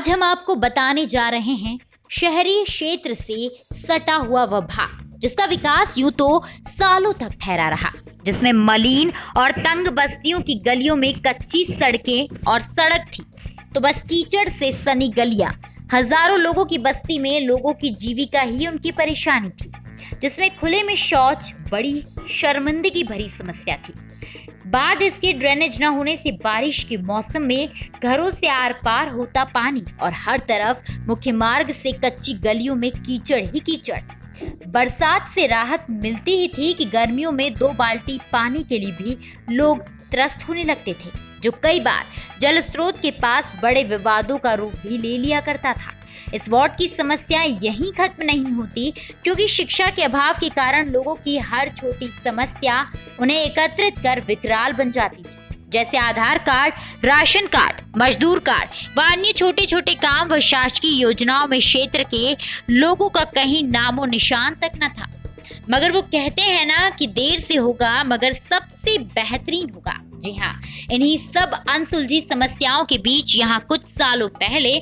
आज हम आपको बताने जा रहे हैं शहरी क्षेत्र से सटा हुआ वह भाग जिसका विकास यूं तो सालों तक ठहरा रहा, जिसमें मलिन और तंग बस्तियों की गलियों में कच्ची सड़कें और सड़क थी तो बस कीचड़ से सनी गलियां। हजारों लोगों की बस्ती में लोगों की जीविका ही उनकी परेशानी थी, जिसमें खुले में शौच बड़ी शर्मिंदगी भरी समस्या थी। बाद इसके ड्रेनेज न होने से बारिश के मौसम में घरों से आर पार होता पानी और हर तरफ मुख्य मार्ग से कच्ची गलियों में कीचड़ ही कीचड़। बरसात से राहत मिलती ही थी कि गर्मियों में 2 बाल्टी पानी के लिए भी लोग त्रस्त होने लगते थे, जो कई बार जल स्रोत के पास बड़े विवादों का रूप भी ले लिया करता था। इस वार्ड की समस्या यहीं खत्म नहीं होती, क्योंकि शिक्षा के अभाव के कारण लोगों की हर छोटी समस्या उन्हें एकत्रित कर विकराल बन जाती थी, जैसे आधार कार्ड, राशन कार्ड, मजदूर कार्ड व अन्य छोटे छोटे काम व शासकीय योजनाओं में क्षेत्र के लोगों का कहीं नामो निशान तक न था। मगर वो कहते हैं ना कि देर से होगा मगर सबसे बेहतरीन होगा। जी हाँ, इन्हीं सब अनसुलझी समस्याओं के बीच यहाँ कुछ सालों पहले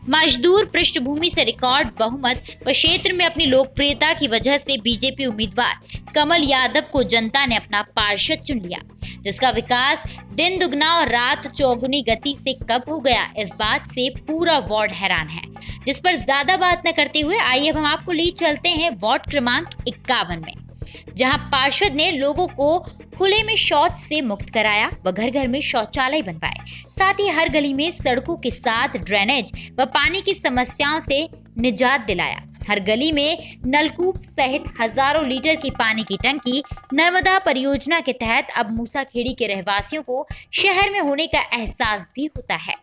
मजदूर पृष्ठभूमि से रिकॉर्ड बहुमत व क्षेत्र में अपनी लोकप्रियता की वजह से बीजेपी उम्मीदवार कमल यादव को जनता ने अपना पार्षद चुन लिया, जिसका विकास दिन दुगना और रात चौगुनी गति से कब हो गया, इस बात से पूरा वार्ड हैरान है। जिस पर ज्यादा बात न करते हुए आइए अब हम आपको ले चलते हैं वार्ड क्रमांक 51 में, जहां पार्षद ने लोगों को खुले में शौच से मुक्त कराया व घर घर में शौचालय बनवाए, साथ ही हर गली में सड़कों के साथ ड्रेनेज व पानी की समस्याओं से निजात दिलाया। हर गली में नलकूप सहित हजारों लीटर की पानी की टंकी। नर्मदा परियोजना के तहत अब मूसाखेड़ी के रहवासियों को शहर में होने का एहसास भी होता है,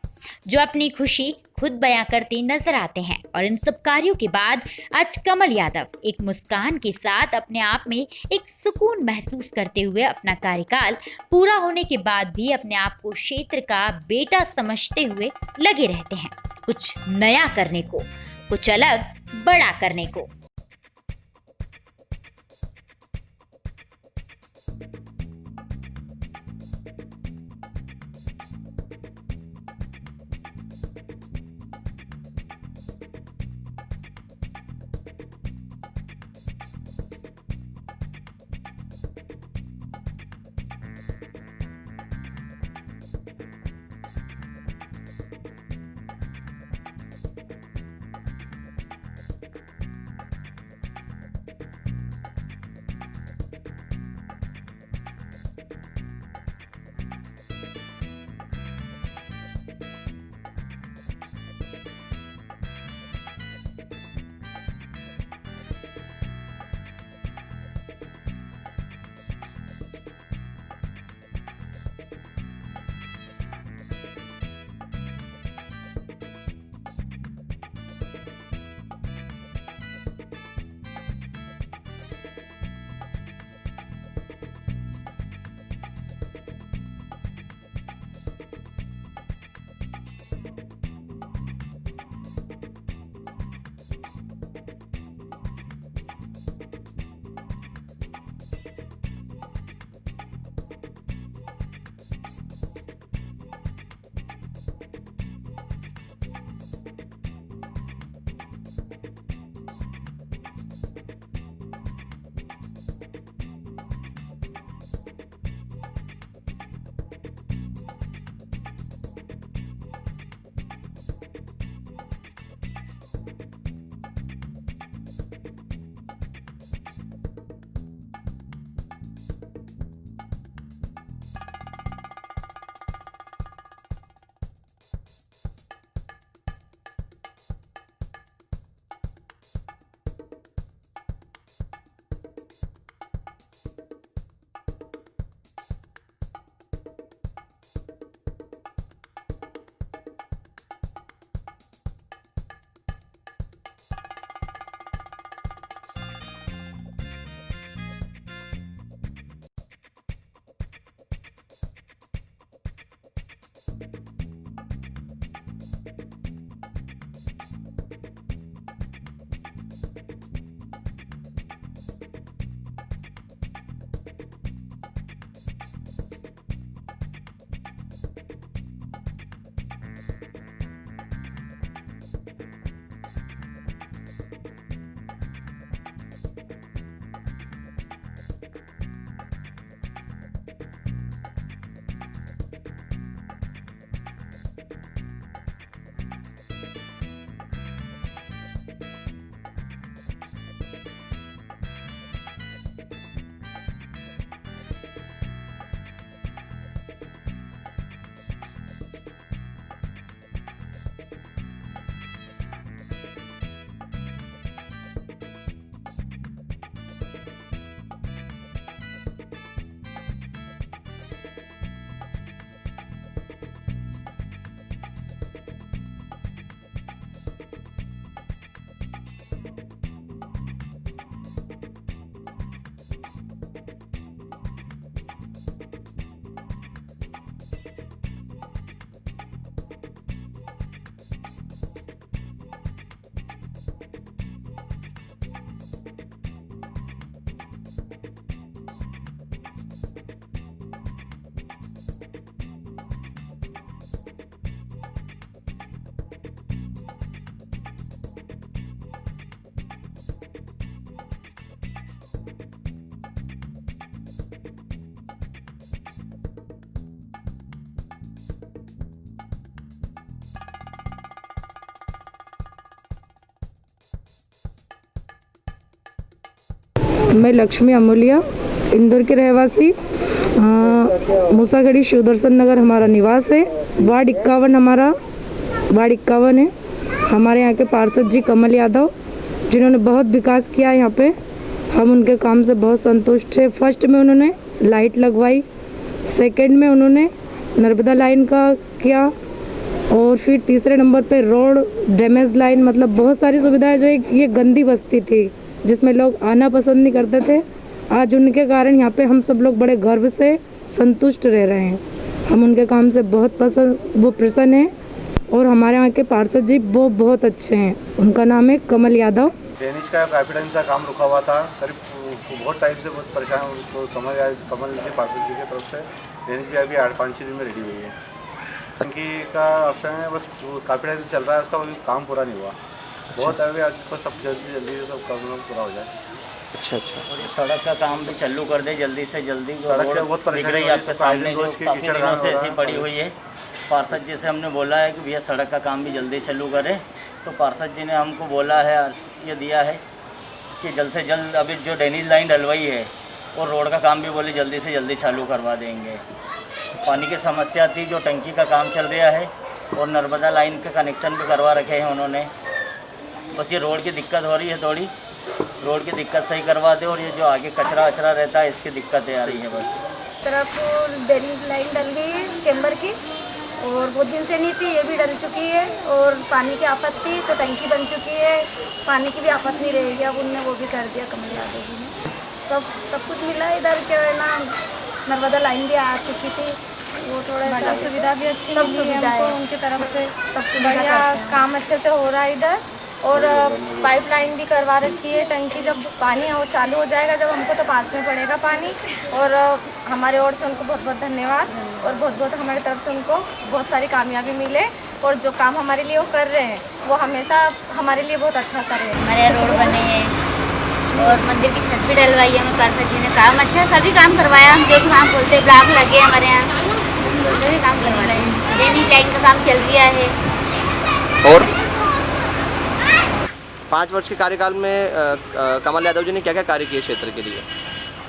जो अपनी खुशी खुद बयां करते नजर आते हैं। और इन सब कार्यों के बाद आज कमल यादव एक मुस्कान के साथ अपने आप में एक सुकून महसूस करते हुए अपना कार्यकाल पूरा होने के बाद भी अपने आप को क्षेत्र का बेटा समझते हुए लगे रहते हैं, कुछ नया करने को, कुछ अलग बड़ा करने को। मैं लक्ष्मी अमूलिया, इंदौर के रहवासी, मूसागढ़ी शिवदर्शन नगर हमारा निवास है। वार्ड 51 है। हमारे यहाँ के पार्षद जी कमल यादव, जिन्होंने बहुत विकास किया यहाँ पे, हम उनके काम से बहुत संतुष्ट है। फर्स्ट में उन्होंने लाइट लगवाई, सेकंड में उन्होंने नर्मदा लाइन का किया, और फिर तीसरे नंबर पे रोड ड्रेनेज लाइन, मतलब बहुत सारी सुविधाएं। जो ये गंदी बस्ती थी जिसमें लोग आना पसंद नहीं करते थे, आज उनके कारण यहाँ पे हम सब लोग बड़े गर्व से संतुष्ट रह रहे हैं। हम उनके काम से बहुत प्रसन्न हैं, और हमारे यहाँ के पार्षद जी वो बहुत अच्छे हैं। उनका नाम है कमल यादव। ड्रेनेज का पाइपलाइन का काम रुका हुआ था, करीब बहुत टाइम से बहुत परेशान। कमल जी पार्षद जी की तरफ से ड्रेनेज भी अभी 8-5 दिन में रेडी हुई है। टंकी का ऑप्शन है, बस जो पाइपलाइन चल रहा है उसका काम पूरा नहीं हुआ। बहुत अभी आज को सब जल्दी से सब काम पूरा हो जाए। अच्छा। और ये सड़क का काम भी चालू कर दे जल्दी से जल्दी। सड़क का बहुत परेशानी है, आपके सामने जो काफ़ी दिनों से ऐसी पड़ी हुई है। पार्षद जी से हमने बोला है कि भैया सड़क का काम भी जल्दी चालू करें, तो पार्षद जी ने हमको बोला है, ये दिया है कि जल्द से जल्द अभी जो ड्रेनेज लाइन डलवाई है और रोड का काम भी बोले जल्दी से जल्दी चालू करवा देंगे। पानी की समस्या थी, जो टंकी का काम चल रहा है, और नर्मदा लाइन के कनेक्शन भी करवा रखे हैं उन्होंने। बस ये रोड की दिक्कत हो रही है, थोड़ी रोड की दिक्कत सही करवा दे, और ये जो आगे कचरा वचरा रहता है इसकी दिक्कतें आ रही है। बस तरफ ड्रेनेज लाइन डल गई है चेंबर की, और बहुत दिन से नहीं थी, ये भी डल चुकी है। और पानी की आफत थी तो टंकी बन चुकी है, पानी की भी आफत नहीं रहेगी। अब उनने वो भी कर दिया कमल यादव जी ने। सब कुछ मिला इधर के ना, नर्मदा लाइन भी आ चुकी थी, वो थोड़ा सा सुविधा भी अच्छी, सब सुविधाएं उनकी तरफ से, सब सुविधा काम अच्छे से हो रहा है इधर। और पाइपलाइन भी करवा रखी है। टंकी जब पानी वो चालू हो जाएगा, जब हमको तो पास में पड़ेगा पानी। और हमारे ओर से उनको बहुत बहुत धन्यवाद, और बहुत बहुत हमारी तरफ से उनको बहुत सारी कामयाबी मिले। और जो काम हमारे लिए वो कर रहे हैं वो हमेशा हमारे लिए बहुत अच्छा सा रहे। हमारे यहाँ रोड बने हैं और मंदिर की छत भी डलवाई है। हमें पार्षद जी ने काम अच्छा सभी काम करवाया। हम जो काम बोलते हैं, ब्लॉक लगे हमारे यहाँ, सभी काम करवा रहे हैं। ड्रेनेज लाइन का काम चल गया है। और 5 वर्ष के कार्यकाल में कमल यादव जी ने क्या क्या कार्य किए क्षेत्र के लिए?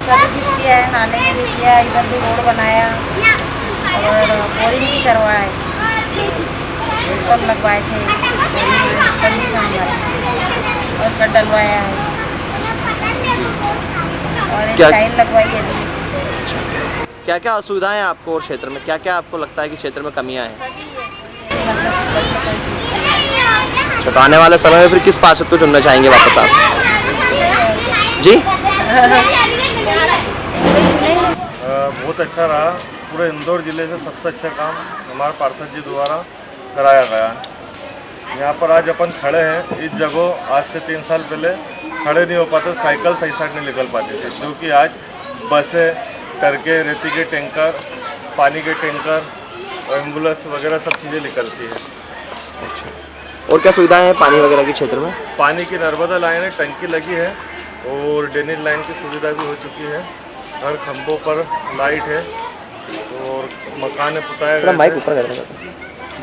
सब कुछ किया है, नहाने के लिए किया है, इधर भी रोड बनाया और बोरिंग भी करवाया है, सब लगवाए थे, और छत डलवाया है, और एक टाइल लगवाई है। क्या क्या असुविधाएं हैं आपको और क्षेत्र में? क्या क्या आपको लगता है कि क्षेत्र में कमियां हैं? अच्छा, तो आने वाले समय में फिर किस पार्षद को चुनना चाहेंगे वापस आप जी? बहुत अच्छा रहा। पूरे इंदौर जिले से सबसे अच्छा काम हमारे पार्षद जी द्वारा कराया गया। यहाँ पर आज अपन खड़े हैं, इस जगह आज से 3 साल पहले खड़े नहीं हो पाते, साइकिल सही साइड नहीं निकल पाते थे, जो कि आज बसें, टरके, रेती के टैंकर, पानी के टैंकर, एम्बुलेंस वगैरह सब चीज़ें निकलती है। और क्या सुविधाएं हैं पानी वगैरह के क्षेत्र में? पानी की नर्मदा लाइन है, टंकी लगी है, और ड्रेनेज लाइन की सुविधा भी हो चुकी है। हर खंभों पर लाइट है, और मकान पुताए गए,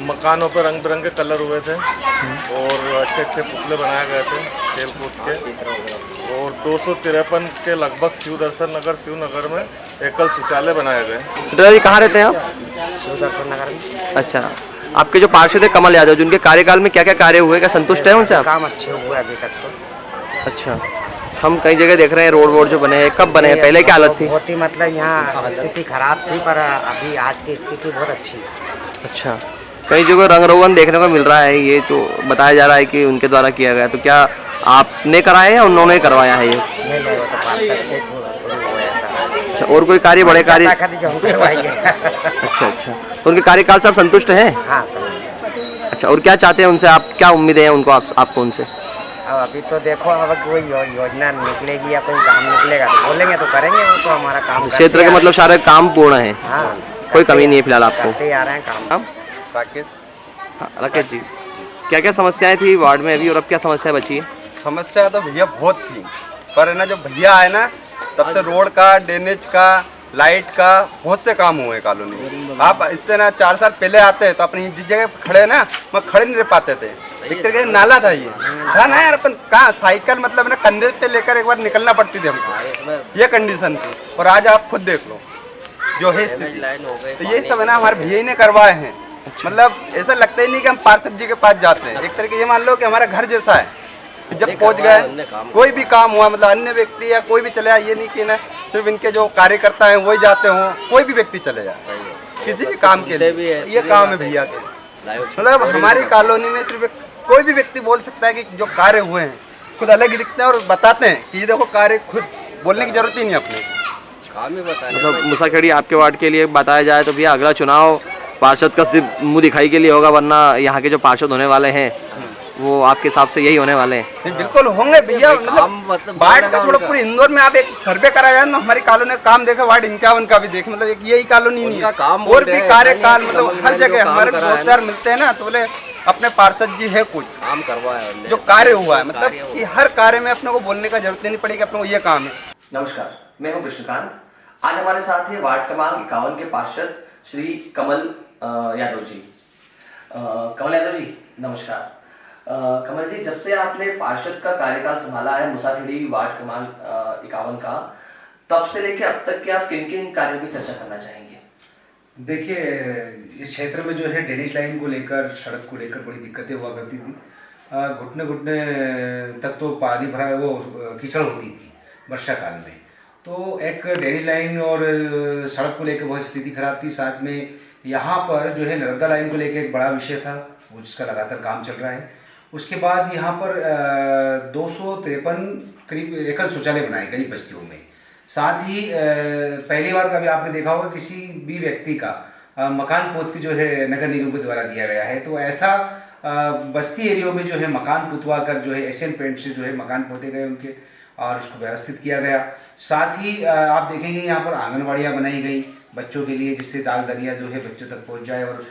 मकानों पर रंग बिरंगे कलर हुए थे, और अच्छे अच्छे पुतले बनाए गए थे खेल कूद के। और 253 के लगभग शिवनगर में एकल शौचालय बनाए गए। कहाँ रहते हैं आप? शिवदर्शन नगर में। अच्छा, आपके जो पार्षद है कमल यादव, जिनके कार्यकाल में क्या क्या कार्य हुए, क्या संतुष्ट है उनसे आप? काम अच्छे हुए अभी तक तो। अच्छा, हम कई जगह देख रहे हैं रोड जो बने हैं, कब बने हैं, पहले क्या हालत थी? बहुत ही मतलब यहाँ स्थिति खराब थी, पर अभी आज की स्थिति बहुत अच्छी है। अच्छा, कई जगह रंग रोगन देखने को मिल रहा है, ये तो बताया जा रहा है कि उनके द्वारा किया गया, तो क्या आपने कराया या उन्होंने करवाया है ये? पार्षद के थ्रू हुआ ऐसा। अच्छा, और कोई कार्य बड़े कार्य? ताकत जो करवाई है। अच्छा अच्छा, तो उनके कार्यकाल से आप संतुष्ट हैं? हाँ समझ। अच्छा, और क्या चाहते हैं उनसे, आप क्या उम्मीदें हैं उनको आपको उनसे? अब अभी तो देखो, अब कोई योजना निकलेगी या कोई काम निकलेगा तो बोलेंगे तो करेंगे, वो तो हमारा काम। क्षेत्र के मतलब सारे काम पूर्ण है? हाँ, कोई कमी नहीं है फिलहाल आपको? करते आ रहे हैं काम। राकेश। हाँ, राकेश जी, क्या क्या समस्याएं थी वार्ड में अभी और अब क्या समस्या बची है? समस्या तो भैया बहुत थी, पर है ना जो भैया आए ना तब से रोड का, ड्रेनेज का, लाइट का बहुत से काम हुए कॉलोनी में। आप इससे ना 4 साल पहले आते तो अपनी जिस जगह खड़े ना वहाँ खड़े नहीं रह पाते थे। एक तरीके से नाला था ये, था ना यार, अपन कहाँ साइकिल मतलब ना कंधे पे लेकर एक बार निकलना पड़ती थी हमको, ये कंडीशन थी। और आज आप खुद देख लो जो है स्थिति। तो ये सब है ना हमारे भैया ही ने करवाए हैं। मतलब ऐसा लगता ही नहीं कि हम पार्षद जी के पास जाते हैं। एक तरीके ये मान लो कि हमारा घर जैसा है। जब पहुंच गए कोई भी काम हुआ, मतलब अन्य व्यक्ति या कोई भी चले आए, ये नहीं कि ना सिर्फ इनके जो कार्यकर्ता हैं वही जाते हों, कोई भी व्यक्ति चले जाए किसी भी काम के लिए। ये काम है भैया के। मतलब हमारी कॉलोनी में सिर्फ कोई भी व्यक्ति बोल सकता है कि जो कार्य हुए हैं खुद अलग ही दिखते हैं और बताते हैं कि ये देखो कार्य, खुद बोलने की जरूरत ही नहीं अपने काम ही बताने। मतलब मूसाखेड़ी आपके वार्ड के लिए बताया जाए तो भैया अगला चुनाव पार्षद का सिर्फ मुँह दिखाई के लिए होगा, वरना यहाँ के जो पार्षद होने वाले हैं वो आपके हिसाब से यही होने वाले हैं? बिल्कुल होंगे भैया। मतलब वार्ड का छोड़ो, पूरे इंदौर में आप एक सर्वे कराया ना, हमारी कॉलोनी का काम देखे, वार्ड 51 का भी देखे, मतलब एक यही कॉलोनी नहीं है, और भी कार्यकाल मतलब हर जगह हमारे दोस्तदार मिलते हैं ना तो बोले अपने पार्षद जी है कुछ काम करवाया जो कार्य हुआ है। मतलब कि हर कार्य में अपने को बोलने का जरूरत नहीं पड़ेगी, अपने को ये काम है। नमस्कार, मैं हूं कृष्णकांत। आज हमारे साथ है वार्ड क्रमांक 51 के पार्षद श्री कमल यादव जी। कमल यादव जी नमस्कार। कमल जी, जब से आपने पार्षद का कार्यकाल संभाला है मूसाखेड़ी वार्ड क्रमांक 51 का, तब से लेके अब तक के आप किन किन कार्यों की चर्चा करना चाहेंगे? देखिए, इस क्षेत्र में जो है ड्रेनेज लाइन को लेकर, सड़क को लेकर बड़ी दिक्कतें हुआ करती थी। घुटने घुटने तक तो पानी भरा, वो कीचड़ होती थी वर्षा काल में। तो एक ड्रेनेज लाइन और सड़क को लेकर बहुत स्थिति खराब थी। साथ में यहाँ पर जो है नर्मदा लाइन को लेकर एक बड़ा विषय था, वो जिसका लगातार काम चल रहा है। उसके बाद यहाँ पर 253 करीब एकल शौचालय बनाए गरीब बस्तियों में। साथ ही पहली बार कभी आपने देखा होगा किसी भी व्यक्ति का मकान पोत के जो है नगर निगम के द्वारा दिया गया है। तो ऐसा बस्ती एरियो में जो है मकान पुतवा कर जो है एशियन पेंट से जो है मकान पोते गए उनके, और उसको व्यवस्थित किया गया। साथ ही आप देखेंगे यहाँ पर आंगनबाड़ियाँ बनाई गई बच्चों के लिए, जिससे दाल दलिया जो है बच्चों तक पहुँच जाए और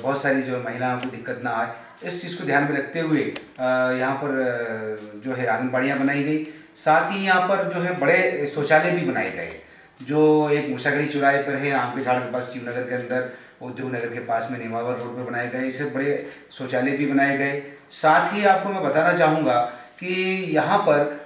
बहुत सारी जो है महिलाओं को दिक्कत ना आए। इस चीज़ को ध्यान में रखते हुए यहाँ पर जो है आंगनबाड़ियाँ बनाई गई। साथ ही यहाँ पर जो है बड़े शौचालय भी बनाए गए, जो एक मूसाखेड़ी चौराहे पर है, आम के झाड़ के पास शिवनगर के अंदर, उद्योग नगर के पास में नेमावर रोड पर बनाए गए। इससे बड़े शौचालय भी बनाए गए। साथ ही आपको मैं बताना चाहूँगा कि यहाँ पर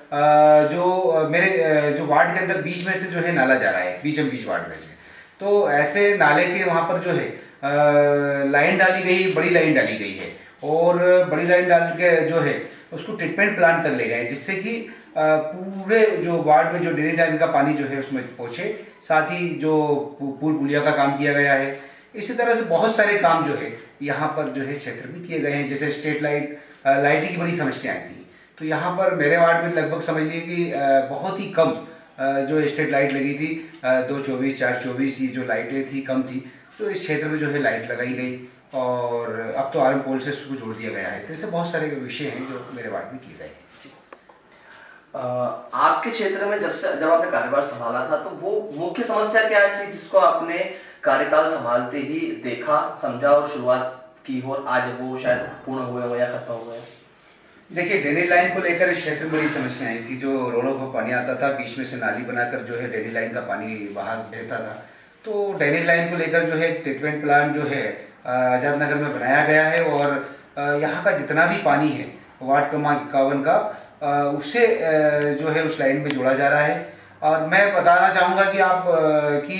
जो मेरे जो वार्ड के अंदर बीच में से जो है नाला जा रहा है, बीचम बीच वार्ड में से, तो ऐसे नाले के वहाँ पर जो है लाइन डाली गई, बड़ी लाइन डाली गई है, और बड़ी लाइन डाल के जो है उसको ट्रीटमेंट प्लांट तक ले गए, जिससे कि पूरे जो वार्ड में जो ड्रेनेज लाइन का पानी जो है उसमें पहुँचे। साथ ही जो पुल पुलिया का काम किया गया है। इसी तरह से बहुत सारे काम जो है यहाँ पर जो है क्षेत्र में किए गए हैं। जैसे स्ट्रीट लाइटिंग की बड़ी समस्याएं थी, तो यहाँ पर मेरे वार्ड में लगभग समझ लीजिए कि बहुत ही कम जो स्ट्रीट लाइट लगी थी, 224, 424 ये जो लाइटें थी कम थी। तो इस क्षेत्र में जो है लाइट लगाई गई, और अब तो आरएम पोल से उसको जोड़ दिया गया है। तो ऐसे बहुत सारे विषय हैं जो मेरे वार्ड में किए गए। आपके क्षेत्र में जब आपने कार्यभार संभाला था तो वो मुख्य समस्या क्या थी जिसको आपने कार्यकाल संभालते ही देखा, समझा और शुरुआत की हो, आज वो शायद पूर्ण हुए हो या खत्म हुए? देखिए, ड्रेनेज लाइन को लेकर इस क्षेत्र में बड़ी समस्या आई थी। जो रोडों पर पानी आता था, बीच में से नाली बनाकर जो है ड्रेनेज लाइन का पानी बाहर बहता था। तो ड्रेनेज लाइन को लेकर जो है ट्रीटमेंट प्लांट जो है आज़ाद नगर में बनाया गया है, और यहाँ का जितना भी पानी है वार्ड क्रमांक 51 का, उससे जो है उस लाइन में जोड़ा जा रहा है। और मैं बताना चाहूँगा कि आप कि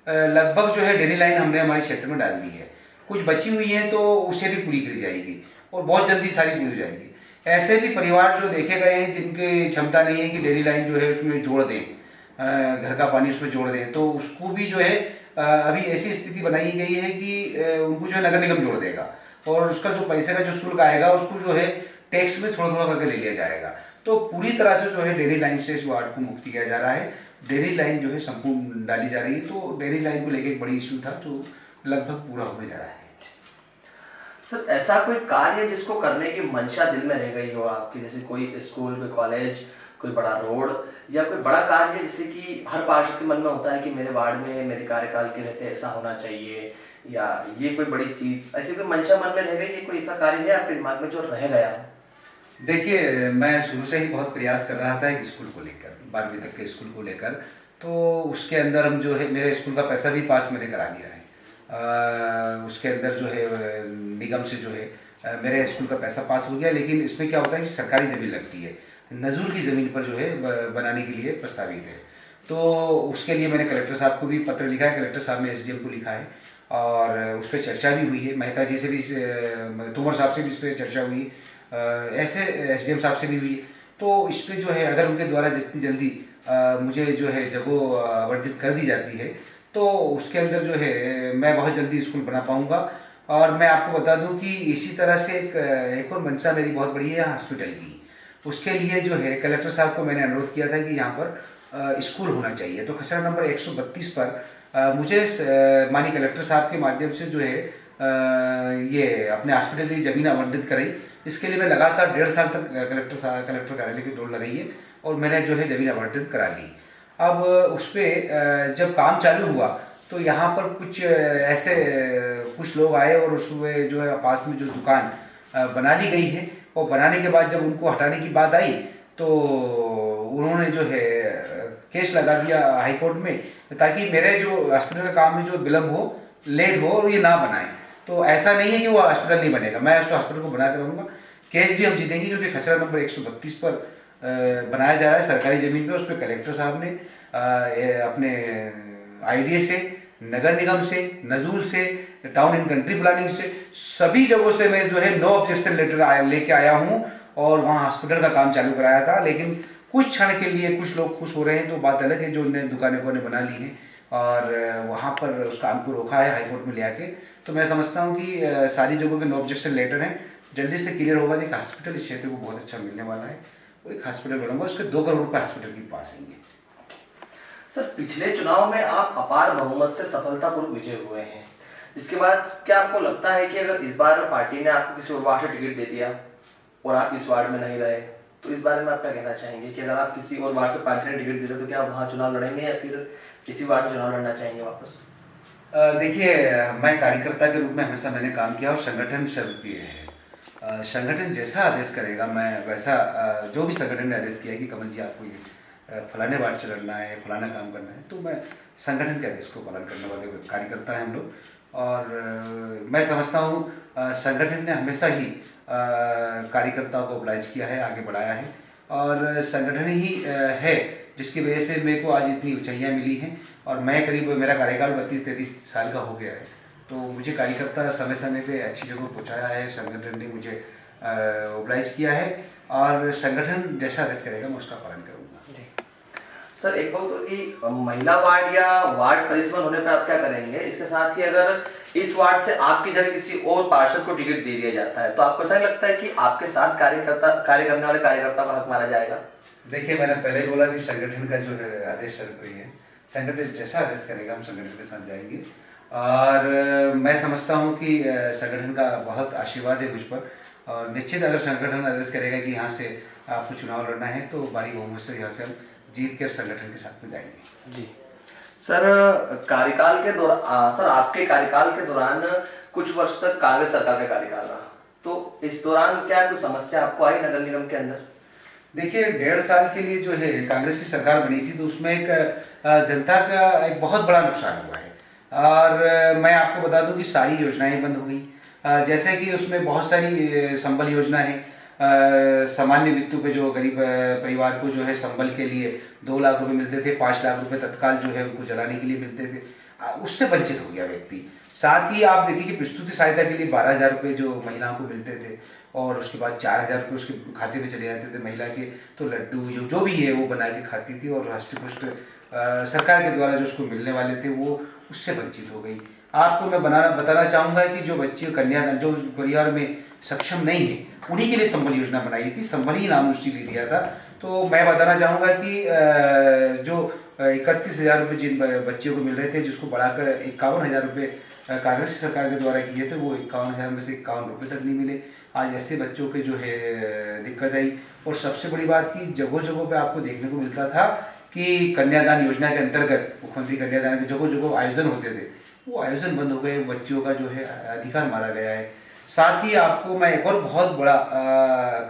लगभग जो है ड्रेनेज लाइन हमने हमारे क्षेत्र में डाल दी है। कुछ बची हुई है तो उसे भी पूरी करी जाएगी, और बहुत जल्दी सारी पूरी हो जाएगी। ऐसे भी परिवार जो देखे गए हैं जिनकी क्षमता नहीं है कि ड्रेनेज लाइन जो है उसमें जोड़ दें, घर का पानी उसमें जोड़ दें, तो उसको भी जो है अभी ऐसी स्थिति बनाई गई है कि उनको जो है नगर निगम जोड़ देगा, और उसका जो पैसे का जो शुल्क आएगा उसको जो है टैक्स में थोड़ा थोड़ा करके ले लिया जाएगा। तो तो पूरी तरह से जो है ड्रेनेज लाइन से इस वार्ड को मुक्त किया जा रहा है। ड्रेनेज लाइन जो है संपूर्ण डाली जा रही है, तो ड्रेनेज लाइन को लेकर एक बड़ी इशू था जो लगभग पूरा होने जा रहा है। सर, ऐसा कोई कार्य जिसको करने की मंशा दिल में रह गई हो आपकी, जैसे कोई स्कूल, कोई कॉलेज, कोई बड़ा रोड या कोई बड़ा कार्य, जैसे कि हर पार्षद के मन में होता है कि मेरे वार्ड में मेरे कार्यकाल के रहते ऐसा होना चाहिए, या ये कोई बड़ी चीज, ऐसी कोई मंशा मन में रह गई है? कोई ऐसा कार्य है आपके दिमाग में जो रह गया है? देखिए, मैं शुरू से ही बहुत प्रयास कर रहा था एक स्कूल को लेकर, 12वीं तक के स्कूल को लेकर। तो उसके अंदर हम जो है मेरे स्कूल का पैसा भी पास मैंने करा लिया है। उसके अंदर जो है निगम से जो है मेरे स्कूल का पैसा पास हो गया, लेकिन इसमें क्या होता है कि सरकारी ज़मीन लगती है, नजूल की ज़मीन पर जो है बनाने के लिए प्रस्तावित है। तो उसके लिए मैंने कलेक्टर साहब को भी पत्र लिखा है, कलेक्टर साहब ने SDM को लिखा है और उस पर चर्चा भी हुई है। मेहता जी से भी, तोमर साहब से भी इस पर चर्चा हुई, ऐसे SDM साहब से भी हुई। तो इस पर जो है अगर उनके द्वारा जितनी जल्दी मुझे जो है जगह आवंटित कर दी जाती है तो उसके अंदर जो है मैं बहुत जल्दी स्कूल बना पाऊँगा। और मैं आपको बता दूं कि इसी तरह से एक और मंशा मेरी बहुत बड़ी है हॉस्पिटल की। उसके लिए जो है कलेक्टर साहब को मैंने अनुरोध किया था कि यहाँ पर स्कूल होना चाहिए। तो खसरा नंबर 132 पर मुझे माननीय कलेक्टर साहब के माध्यम से जो है ये अपने हॉस्पिटल की ज़मीन आवंटित कराई। इसके लिए मैं लगातार 1.5 साल तक कलेक्टर कार्यालय की दौड़ लगाई है और मैंने जो है ज़मीन आवंटित करा ली। अब उस पर जब काम चालू हुआ तो यहाँ पर कुछ लोग आए और उसमें जो है पास में जो दुकान बना ली गई है, और बनाने के बाद जब उनको हटाने की बात आई तो उन्होंने जो है केस लगा दिया हाई कोर्ट में, ताकि मेरे जो हॉस्पिटल का काम में जो विलम्ब हो, लेट हो और ये ना बनाए। तो ऐसा नहीं है कि वो हॉस्पिटल नहीं बनेगा, मैं उस हॉस्पिटल को बना कर रहूँगा। केस भी हम जीतेंगे क्योंकि खसरा नंबर 132 पर बनाया जा रहा है सरकारी ज़मीन पे। उस पर कलेक्टर साहब ने अपने IDA से, नगर निगम से, नजूल से, टाउन एंड कंट्री प्लानिंग से, सभी जगहों से मैं जो है नो ऑब्जेक्शन लेटर लेके आया हूँ और वहाँ हॉस्पिटल का काम चालू कराया था। लेकिन कुछ क्षण के लिए कुछ लोग खुश हो रहे हैं तो बात अलग है, जो उन्हें दुकानें को बना ली हैं और वहाँ पर उस काम को रोका है हाईकोर्ट में ले आके। तो मैं समझता हूँ कि सारी जगहों के नो ऑब्जेक्शन लेटर हैं, जल्दी से क्लियर होगा। एक हॉस्पिटल इस क्षेत्र को बहुत अच्छा मिलने वाला है, वो एक हॉस्पिटल बनाऊंगा, उसके 2 करोड़ रुपये हॉस्पिटल की पास आएंगे। सर, पिछले चुनाव में आप अपार बहुमत से सफलतापूर्वक विजय हुए हैं, जिसके बाद क्या आपको लगता है कि अगर इस बार पार्टी ने आपको किसी और वार्ड से टिकट दे दिया और आप इस वार्ड में नहीं रहे, तो इस बारे में आप क्या कहना चाहेंगे कि अगर आप किसी और वार्ड से पार्टी ने टिकट दे तो क्या आप वहाँ चुनाव लड़ेंगे या फिर इसी वार्ड में चुनाव लड़ना चाहेंगे वापस? देखिए, मैं कार्यकर्ता के रूप में हमेशा मैंने काम किया और संगठन सर्वप्रिय है। संगठन जैसा आदेश करेगा मैं वैसा, जो भी संगठन ने आदेश किया है कि कमल जी आपको ये फलाने वार्ड से लड़ना है, फलाना काम करना है, तो मैं संगठन के आदेश को पालन करने वाले कार्यकर्ता हैं हम लोग। और मैं समझता हूँ संगठन ने हमेशा ही कार्यकर्ताओं को ओबलाइज किया है, आगे बढ़ाया है, और संगठन ही है जिसकी वजह से मेरे को आज इतनी ऊंचाइयाँ मिली हैं। और मैं करीब, मेरा कार्यकाल 32-33 साल का हो गया है, तो मुझे कार्यकर्ता समय समय पे अच्छी जगह पहुंचाया है, संगठन ने मुझे ओबलाइज किया है और संगठन जैसा आदेश करेगा मैं उसका पालन करूंगा। सर, एक बात और कि महिला वार्ड या वार्ड परिसमन होने पर आप क्या करेंगे? इसके साथ ही अगर इस वार्ड से आपकी जगह किसी और पार्षद को टिकट दे दिया जाता है तो आपको अच्छा लगता है कि आपके साथ कार्य करने वाले कार्यकर्ता का हक मारा जाएगा? देखिए, मैंने पहले बोला कि संगठन का जो है आदेश सर्वप्रिय है, संगठन जैसा आदेश करेगा हम संगठन के साथ जाएंगे। और मैं समझता हूँ कि संगठन का बहुत आशीर्वाद है मुझ पर, और निश्चित अगर संगठन आदेश करेगा कि यहाँ से आपको चुनाव लड़ना है तो भारी बहुमत से यहाँ से हम जीत कर संगठन के साथ में जाएंगे। जी सर, कार्यकाल के दौरान, सर आपके कार्यकाल के दौरान कुछ वर्ष तक कांग्रेस सरकार का कार्यकाल रहा, तो इस दौरान क्या कोई समस्या आपको आई नगर निगम के अंदर? देखिए, 1.5 साल के लिए जो है कांग्रेस की सरकार बनी थी तो उसमें एक जनता का एक बहुत बड़ा नुकसान हुआ है। और मैं आपको बता दूं कि सारी योजनाएं बंद हो गई। जैसे कि उसमें बहुत सारी संबल योजना है, सामान्य मृत्यु पे जो गरीब परिवार को जो है संबल के लिए 2 लाख रुपए मिलते थे, 5 लाख रुपए तत्काल जो है उनको जलाने के लिए मिलते थे, उससे वंचित हो गया व्यक्ति। साथ ही आप देखिए कि प्रस्तुति सहायता के लिए 12,000 रुपये जो महिलाओं को मिलते थे और उसके बाद 4,000 रुपये उसके खाते में चले जाते थे महिला के, तो लड्डू जो भी है वो बना के खाती थी और हष्ट पुष्ट सरकार के द्वारा जो उसको मिलने वाले थे वो उससे वंचित हो गई। आपको मैं बताना चाहूँगा कि जो बच्ची कन्यादान, जो परिवार में सक्षम नहीं है, उन्हीं के लिए संबल योजना बनाई थी। संबल ही नाम उसने दिया था। तो मैं बताना चाहूँगा कि जो 31,000 रुपये जिन बच्चों को मिल रहे थे, जिसको बढ़ाकर 51,000 रुपये कांग्रेस सरकार के द्वारा किए थे, वो 51,000 में से 51 रुपये तक नहीं मिले। आज ऐसे बच्चों के जो है दिक्कत आई। और सबसे बड़ी बात की जगह जगह पे आपको देखने को मिलता था कि कन्यादान योजना के अंतर्गत मुख्यमंत्री कन्यादान के जगह जगह आयोजन होते थे, वो आयोजन बंद हो गए, बच्चियों का जो है अधिकार मारा गया है। साथ ही आपको मैं एक और बहुत बड़ा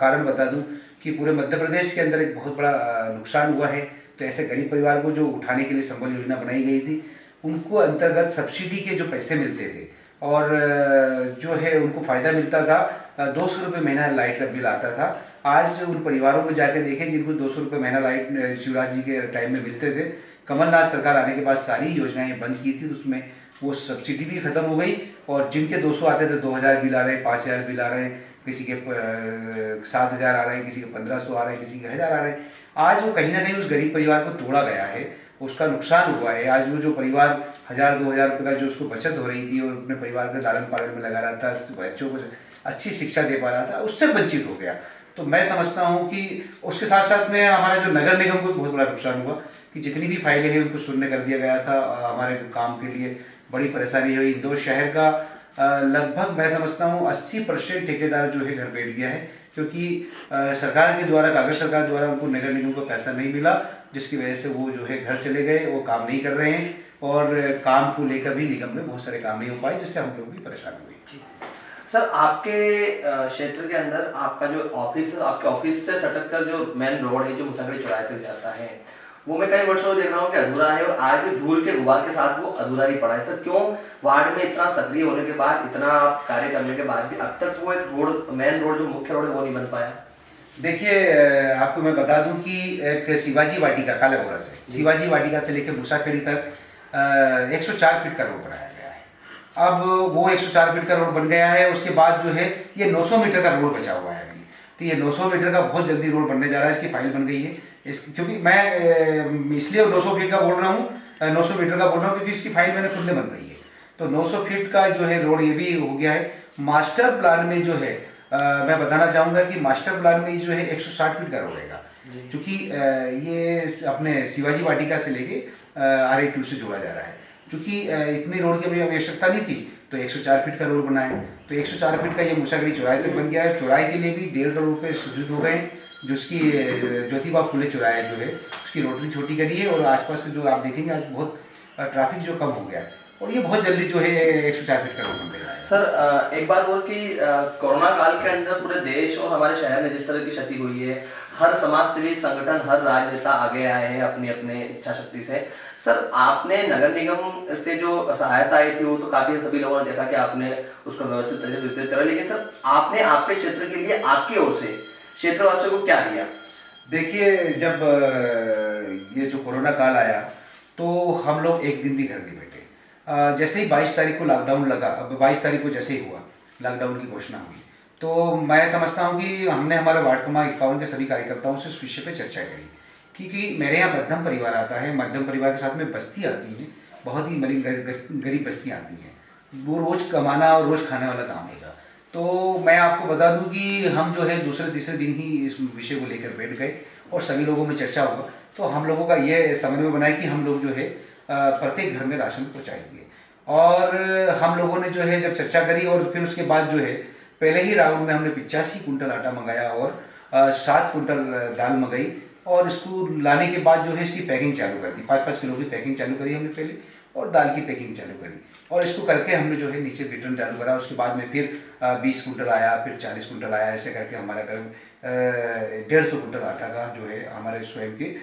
कारण बता दूं कि पूरे मध्य प्रदेश के अंदर एक बहुत बड़ा नुकसान हुआ है। तो ऐसे गरीब परिवार को जो उठाने के लिए संबल योजना बनाई गई थी, उनको अंतर्गत सब्सिडी के जो पैसे मिलते थे और जो है उनको फ़ायदा मिलता था, 200 रुपये महीना लाइट का बिल आता था। आज उन परिवारों में जाकर देखें जिनको 200 रुपये महीना लाइट शिवराज जी के टाइम में मिलते थे, कमलनाथ सरकार आने के बाद सारी योजनाएं बंद की थी, उसमें वो सब्सिडी भी खत्म हो गई। और जिनके 200 आते थे 2,000 बिल आ रहे हैं, 5,000 बिल आ रहे हैं, किसी के 7,000 आ रहे हैं, किसी के 1,500 आ रहे हैं, किसी के 1,000 आ रहे हैं। आज वो कहीं ना कहीं उस गरीब परिवार को तोड़ा गया है, उसका नुकसान हुआ है। आज वो जो परिवार 1,000-2,000 रुपये का जो उसको बचत हो रही थी और अपने परिवार के लालन पालन में लगा रहा था, बच्चों को अच्छी शिक्षा दे पा रहा था, उससे वंचित हो गया। तो मैं समझता हूँ कि उसके साथ साथ में हमारा जो नगर निगम को बहुत बड़ा नुकसान हुआ कि जितनी भी फाइलें हैं उनको शून्य कर दिया गया था। हमारे काम के लिए बड़ी परेशानी हुई। इंदौर शहर का लगभग मैं समझता हूँ 80% ठेकेदार जो है घर बैठ गया है, क्योंकि सरकार के द्वारा, कांग्रेस सरकार द्वारा उनको नगर निगम को पैसा नहीं मिला, जिसकी वजह से वो जो है घर चले गए, वो काम नहीं कर रहे हैं और काम को लेकर भी निगम में बहुत सारे काम नहीं हो पाए, जिससे हम लोग भी परेशान हुए। सर, आपके क्षेत्र के अंदर आपका जो ऑफिस है, आपके ऑफिस से सटक कर जो मेन रोड है जो मुसाफिर चौराहे तक जाता है, वो मैं कई वर्षों से देख रहा हूँ कि अधूरा है और आज भी धूल के गुबार के साथ वो अधूरा ही पड़ा है। सर, क्यों वार्ड में इतना सक्रिय होने के बाद, इतना कार्य करने के बाद भी अब तक वो एक रोड, मेन रोड जो मुख्य रोड है, वो नहीं बन पाया? देखिए, आपको मैं बता दूं कि एक शिवाजी वाटिका कालागोरा से शिवाजी वाटिका से लेकर मुसाखेड़ी तक 104 फीट का रोड बनाया गया है। अब वो 104 फीट का रोड बन गया है, उसके बाद जो है ये 900 मीटर का रोड बचा हुआ है अभी। तो ये 900 मीटर का बहुत जल्दी रोड बनने जा रहा है, इसकी फाइल बन गई है। क्योंकि मैं इसलिए 900 फीट का बोल रहा हूँ, 900 मीटर का बोल रहा हूँ, क्योंकि इसकी फाइल मैंने खुद में बन रही है। तो 900 फीट का जो है रोड ये भी हो गया है। मास्टर प्लान में जो है मैं बताना चाहूँगा कि मास्टर प्लान में जो है 160 फीट का रोड रहेगा, क्योंकि ये अपने शिवाजी वाटिका से लेके RA2 से जोड़ा जा रहा है। क्योंकि इतनी रोड की अभी आवश्यकता नहीं थी, तो 104 फीट का रोड बना है। तो 104 फीट का ये मुसाखड़ी चौराहे तक बन गया है। चौराहे के लिए भी 1.5 करोड़ रुपये स्वीकृत हो गए, जो उसकी ज्योतिबा फुले चौराहे जो है उसकी रोटरी छोटी करी है और आसपास से जो आप देखेंगे आज बहुत ट्रैफिक जो कम हो गया है और ये बहुत जल्दी जो है 104 फीट का रोड बन गया है। सर, एक बात और कि कोरोना काल के अंदर पूरे देश और हमारे शहर में जिस तरह की क्षति हुई है, हर समाज सेवी संगठन, हर राजनेता आगे आए हैं अपनी अपने इच्छा शक्ति से। सर, आपने नगर निगम से जो सहायता आई थी वो तो काफी सभी लोगों ने देखा कि आपने उसको व्यवस्थित तरीके से वितरित करा, लेकिन सर आपने आपके क्षेत्र के लिए आपकी ओर से क्षेत्रवासियों को क्या दिया? देखिए, जब ये जो कोरोना काल आया तो हम लोग एक दिन भी घर नहीं बैठे। जैसे ही 22 तारीख को लॉकडाउन लगा, अब 22 तारीख को जैसे ही हुआ लॉकडाउन की घोषणा हुई, तो मैं समझता हूँ कि हमने हमारे वार्ड क्रमांक 51 के सभी कार्यकर्ताओं से इस विषय पर चर्चा करी, क्योंकि मेरे यहाँ मध्यम परिवार आता है, मध्यम परिवार के साथ में बस्ती आती है, बहुत ही गरीब बस्तियाँ आती हैं, वो रोज़ कमाना और रोज़ खाने वाला काम है। तो मैं आपको बता दूं कि हम जो है दूसरे तीसरे दिन ही इस विषय को लेकर बैठ गए और सभी लोगों में चर्चा हुआ। तो हम लोगों का ये समझ में बना कि हम लोग जो है प्रत्येक घर में राशन पहुँचाएंगे। और हम लोगों ने जो है जब चर्चा करी और फिर उसके बाद जो है पहले ही राउंड में हमने 85 कुंटल आटा मंगाया और 7 कुंटल दाल मंगाई और इसको लाने के बाद जो है इसकी पैकिंग चालू कर दी। 5-5 किलो की पैकिंग चालू करी हमने पहले और दाल की पैकिंग चालू करी और इसको करके हमने जो है नीचे वितरण चालू करा। उसके बाद में फिर 20 कुंटल आया, फिर 40 कुंटल आया, ऐसे करके हमारा करीब 150 कुंटल आटा का जो है हमारे स्वयं के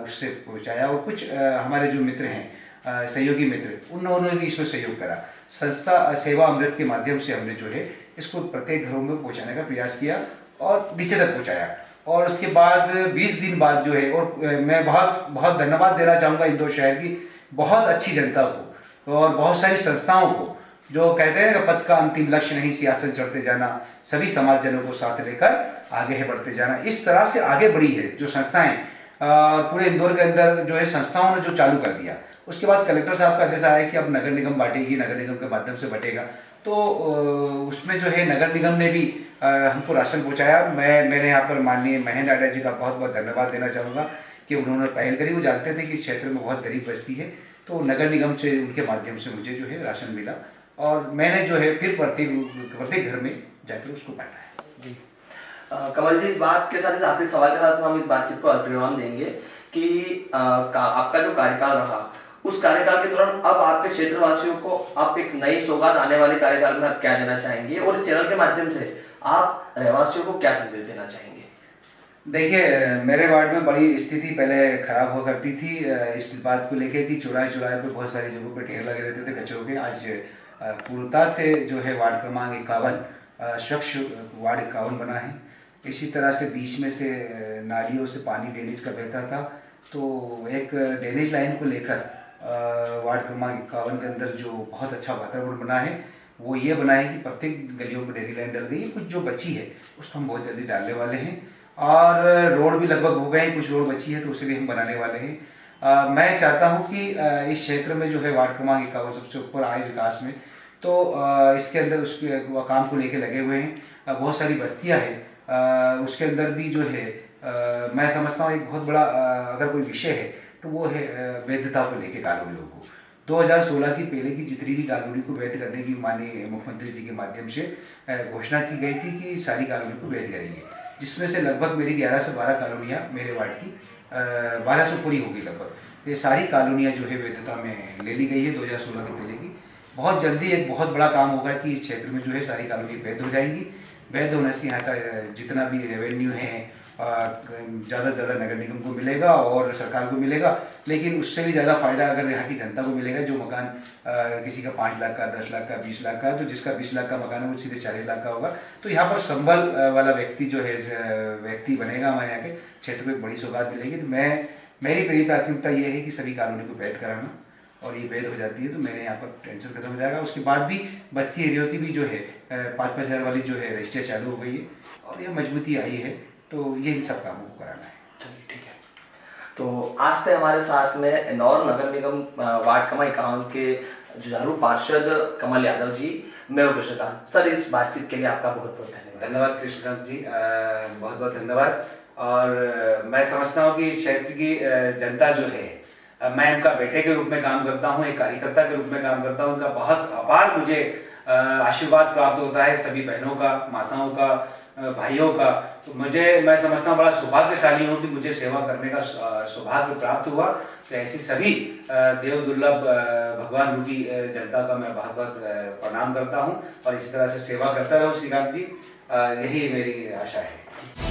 उससे पहुँचाया। और कुछ हमारे जो मित्र हैं सहयोगी मित्र, उन्होंने भी इसमें सहयोग करा। संस्था सेवा अमृत के माध्यम से हमने जो है इसको प्रत्येक घरों में पहुँचाने का प्रयास किया और नीचे तक पहुँचाया। और उसके बाद 20 दिन बाद जो है, और मैं बहुत बहुत धन्यवाद देना चाहूँगा इंदौर शहर की बहुत अच्छी जनता को और बहुत सारी संस्थाओं को, जो कहते हैं कि पद का अंतिम लक्ष्य नहीं सियासत चढ़ते जाना, सभी समाजजनों को साथ लेकर आगे है बढ़ते जाना। इस तरह से आगे बढ़ी है जो संस्थाएं पूरे इंदौर के अंदर जो है संस्थाओं ने जो चालू कर दिया। उसके बाद कलेक्टर साहब का आदेश आया कि अब नगर निगम बांटेगी, नगर निगम के माध्यम से बटेगा। तो उसमें जो है नगर निगम ने भी हमको राशन पहुँचाया। मैंने यहाँ पर माननीय महेंद्र आडा जी का बहुत बहुत धन्यवाद देना चाहूँगा कि उन्होंने पहल करी। वो जानते थे कि इस क्षेत्र में बहुत गरीब बस्ती है, तो नगर निगम से उनके माध्यम से मुझे जो है राशन मिला और मैंने जो है फिर प्रत्येक घर में जाकर उसको बांटा है। जी कमल जी, इस बात के साथ, इस आखिरी सवाल के साथ हम इस बातचीत को परिणाम देंगे कि आपका जो कार्यकाल रहा, उस कार्यकाल के दौरान अब आपके क्षेत्रवासियों को आप एक नई सौगात आने वाले कार्यकाल में आप क्या देना चाहेंगे और इस चैनल के माध्यम से आप रहवासियों को क्या संदेश देना चाहेंगे? देखिए, मेरे वार्ड में बड़ी स्थिति पहले खराब हुआ करती थी इस बात को लेके कि चौराहे पे बहुत सारी जगहों पे ढेर लगे रहते थे कचरों के। आज पूर्णता से जो है वार्ड क्रमांक 51 स्वच्छ वार्ड 51 बना है। इसी तरह से बीच में से नालियों से पानी ड्रेनेज का बहता था, तो एक ड्रेनेज लाइन को लेकर वार्ड क्रमांक 51 के अंदर जो बहुत अच्छा वातावरण बना है वो ये बना है कि प्रत्येक गलियों में ड्रेनेज लाइन डल गई है। कुछ जो बची है उसको हम बहुत जल्दी डालने वाले हैं और रोड भी लगभग हो गए हैं, कुछ रोड बची है तो उसे भी हम बनाने वाले हैं। मैं चाहता हूं कि इस क्षेत्र में जो है वार्ड क्रमांक 51 सबसे ऊपर आए विकास में, तो इसके अंदर उसके काम को लेके लगे हुए हैं। बहुत सारी बस्तियां हैं, उसके अंदर भी जो है मैं समझता हूँ एक बहुत बड़ा अगर कोई विषय है तो वो है वैधता को लेके कॉलोनियों को। 2016 की पहले की जितनी भी कॉलोनी को वैध करने की माननीय मुख्यमंत्री जी के माध्यम से घोषणा की गई थी कि सारी कॉलोनी को वैध करेंगे, जिसमें से लगभग मेरी 11 से 12 कॉलोनियाँ मेरे वार्ड की 1200 पूरी होगी लगभग। ये सारी कॉलोनियाँ जो है वैधता में ले ली गई है 2016 के पहले की। बहुत जल्दी एक बहुत बड़ा काम होगा कि इस क्षेत्र में जो है सारी कॉलोनी वैध हो जाएंगी। वैध होने से यहाँ का जितना भी रेवेन्यू है ज़्यादा से ज़्यादा नगर निगम को मिलेगा और सरकार को मिलेगा, लेकिन उससे भी ज़्यादा फायदा अगर यहाँ की जनता को मिलेगा। जो मकान किसी का 5 लाख का, 10 लाख का, 20 लाख का, तो जिसका 20 लाख का मकान है वो सीधे 40 लाख का होगा। तो यहाँ पर संबल वाला व्यक्ति जो है व्यक्ति बनेगा, हमारे यहाँ के क्षेत्र में बड़ी सौगात मिलेगी। तो मेरी प्राथमिकता ये है कि सभी कॉलोनी को वैध कराना, और ये वैध हो जाती है तो मेरे यहाँ पर टेंशन खत्म हो जाएगा। उसके बाद भी बस्ती एरिया की भी जो है 5-5 हज़ार वाली जो है रजिस्ट्री चालू हो गई है और यह मजबूती आई है, तो ये इन सब कामों को कराना है। चलिए ठीक है। तो आज थे हमारे साथ में इंदौर नगर निगम वार्ड क्रमांक 51 के जुझारू पार्षद कमल यादव जी। मैं हूं कृष्णकांत। सर, इस बातचीत के लिए आपका बहुत बहुत धन्यवाद। धन्यवाद कृष्णकांत जी, बहुत बहुत धन्यवाद। और मैं समझता हूँ कि क्षेत्र की जनता जो है, मैं उनका बेटे के रूप में काम करता हूँ, एक कार्यकर्ता के रूप में काम करता हूँ। उनका बहुत अपार मुझे आशीर्वाद प्राप्त होता है, सभी बहनों का, माताओं का, भाइयों का। तो मैं समझता हूँ बड़ा सौभाग्यशाली हूँ कि मुझे सेवा करने का सौभाग्य प्राप्त हुआ। तो ऐसी सभी देव दुर्लभ भगवान रूपी जनता का मैं बहुत बहुत प्रणाम करता हूँ और इसी तरह से सेवा करता रहूँ श्रीकांत जी, यही मेरी आशा है।